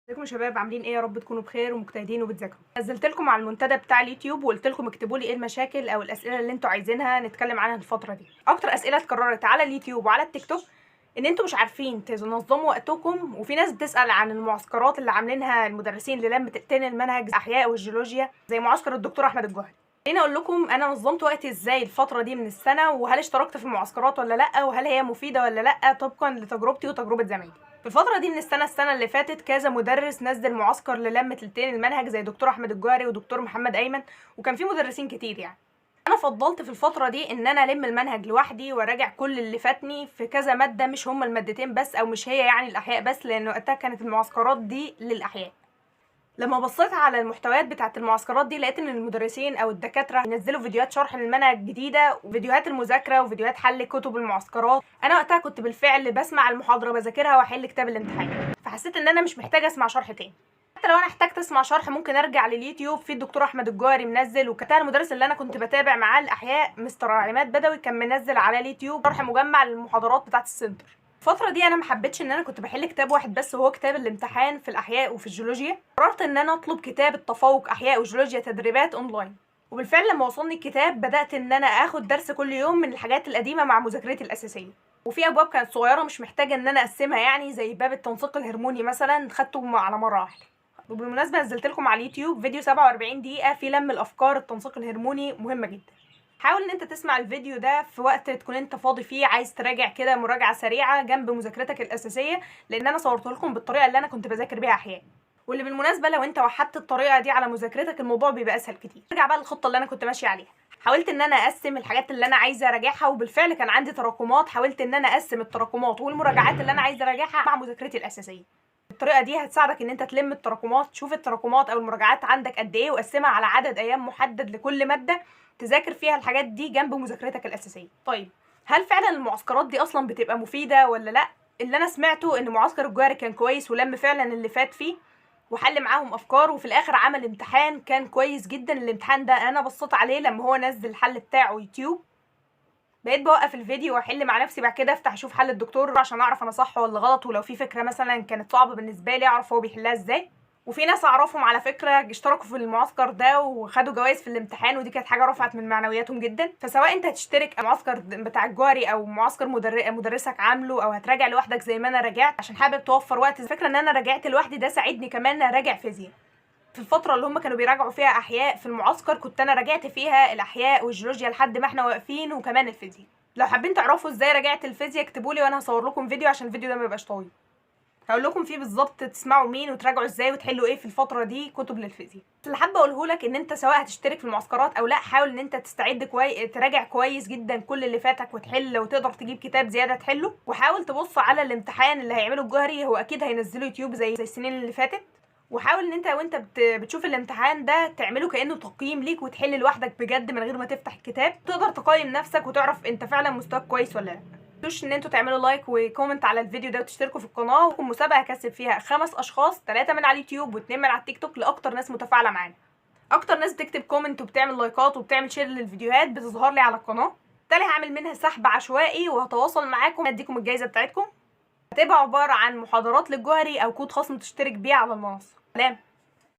ازيكم يا شباب، عاملين ايه؟ يا رب تكونوا بخير ومجتهدين وبتذاكروا. نزلت لكم على المنتدى بتاع اليوتيوب وقلت لكم اكتبوا لي ايه المشاكل او الاسئله اللي انتوا عايزينها نتكلم عنها الفتره دي. اكتر اسئله اتكررت على اليوتيوب وعلى التيك توك ان انتوا مش عارفين تنظموا وقتكم، وفي ناس بتسال عن المعسكرات اللي عاملينها المدرسين للم تقتين المنهج الاحياء والجيولوجيا زي معسكر الدكتور احمد الجوهري. خليني اقول لكم انا نظمت وقتي ازاي الفتره دي من السنه، وهل اشتركت في المعسكرات ولا لا، وهل هي مفيده ولا لا طبقا لتجربتي وتجربه زمايلي. في الفترة دي من السنة اللي فاتت كذا مدرس نزل معسكر للم تلتين المنهج زي دكتور أحمد الجوهري ودكتور محمد أيمن، وكان في مدرسين كتير يعني. أنا فضلت في الفترة دي إن أنا ألم المنهج لوحدي وأراجع كل اللي فاتني في كذا مادة، مش هما المادتين بس أو مش هي يعني الأحياء بس، لأن وقتها كانت المعسكرات دي للأحياء. لما بصيت على المحتويات بتاعه المعسكرات دي لقيت ان المدرسين او الدكاتره ينزلوا فيديوهات شرح للمنهج جديده وفيديوهات المذاكره وفيديوهات حل كتب المعسكرات. انا وقتها كنت بالفعل بسمع المحاضره بذاكرها واحل كتاب الامتحان، فحسيت ان انا مش محتاجه اسمع شرح تاني. حتى لو انا احتجت اسمع شرح ممكن ارجع لليوتيوب، في الدكتور احمد الجوهري منزل، وكان المدرس اللي انا كنت بتابع معاه الاحياء مستر عماد بدوي كان منزل على اليوتيوب شرح مجمع للمحاضرات بتاعه السنتر. الفترة دي انا ما حبيتش ان انا كنت بحل كتاب واحد بس وهو كتاب الامتحان في الاحياء وفي الجيولوجيا. قررت ان انا اطلب كتاب التفوق احياء وجيولوجيا تدريبات اونلاين، وبالفعل لما وصلني الكتاب بدأت ان انا اخد درس كل يوم من الحاجات القديمة مع مذاكرتي الاساسية. وفي ابواب كانت صغيرة مش محتاجة ان انا اقسمها، يعني زي باب التنسيق الهرموني مثلا خدته على مرة واحدة. وبالمناسبة نزلت لكم على اليوتيوب فيديو 47 دقيقة في لم الافكار التنسيق الهرموني، مهمة جدا. حاول ان انت تسمع الفيديو ده في وقت تكون انت فاضي فيه، عايز تراجع كده مراجعه سريعه جنب مذاكرتك الاساسيه، لان انا صورته لكم بالطريقه اللي انا كنت بذاكر بيها احياء. واللي بالمناسبه لو انت وحدت الطريقه دي على مذاكرتك الموضوع بيبقى اسهل كتير. ارجع بقى للخطه اللي انا كنت ماشيه عليها. حاولت ان انا اقسم الحاجات اللي انا عايزه اراجعها، وبالفعل كان عندي تراكمات، حاولت ان انا اقسم التراكمات والمراجعات اللي انا عايزه اراجعها مع مذاكرتي الاساسيه. الطريقه دي هتساعدك ان انت تلم التراكمات، تشوف التراكمات او المراجعات عندك قد ايه وقسمها على عدد ايام محدد لكل ماده تذاكر فيها الحاجات دي جنب مذاكرتك الاساسيه. طيب هل فعلا المعسكرات دي اصلا بتبقى مفيده ولا لا؟ اللي انا سمعته ان معسكر الجوهري كان كويس ولم فعلا اللي فات فيه وحل معاهم افكار، وفي الاخر عمل امتحان كان كويس جدا. الامتحان ده انا بصيت عليه لما هو نزل الحل بتاعه يوتيوب، بقيت بوقف الفيديو واحل مع نفسي، بعد كده افتح اشوف حل الدكتور عشان اعرف انا صح ولا غلط، ولو في فكره مثلا كانت صعبه بالنسبه لي اعرف هو بيحلها ازاي. وفي ناس اعرفهم على فكره اشتركوا في المعسكر ده وخدوا جوائز في الامتحان، ودي كانت حاجه رفعت من معنوياتهم جدا. فسواء انت هتشترك المعسكر بتاع الجوهري او معسكر مدرسك عامله، او هتراجع لوحدك زي ما انا راجعت عشان حابب توفر وقت، الفكره ان انا راجعت لوحدي ده ساعدني كمان اراجع فيزياء. في الفتره اللي هم كانوا بيراجعوا فيها احياء في المعسكر كنت انا راجعت فيها الاحياء والجيولوجيا لحد ما احنا واقفين، وكمان الفيزياء. لو حابين تعرفوا ازاي راجعت الفيزياء اكتبوا لي وانا هصور لكم فيديو عشان الفيديو ده ما يبقاش طويل. هقول لكم فيه بالظبط تسمعوا مين وتراجعوا ازاي وتحلوا ايه في الفتره دي كتب للفيزياء. اللي حابه اقوله لك ان انت سواء هتشترك في المعسكرات او لا، حاول ان انت تستعد كويس، تراجع كويس جدا كل اللي فاتك وتحل، لو تقدر تجيب كتاب زياده تحله، وحاول تبص على الامتحان اللي هيعمله الجوهري، هو اكيد هينزله يوتيوب زي السنين اللي فاتت. وحاول ان انت وانت بتشوف الامتحان ده تعمله كانه تقييم ليك وتحل لوحدك بجد من غير ما تفتح الكتاب، تقدر تقيم نفسك وتعرف انت فعلا مستواك كويس ولا لا. متنسوش ان انتوا تعملوا لايك وكومنت على الفيديو ده وتشتركوا في القناه، وكم مسابقه هكسب فيها 5 اشخاص، 3 من على اليوتيوب و2 من على التيك توك، لاكتر ناس متفاعله معانا. اكتر ناس بتكتب كومنت وبتعمل لايكات وبتعمل شير للفيديوهات بتظهر لي على القناه، بالتالي هعمل منها سحب عشوائي وهتواصل معاكم اديكم الجائزه بتاعتكم. هتبقى عباره عن محاضرات للجوهري او كود خصم تشترك بيه على المنصه. سلام.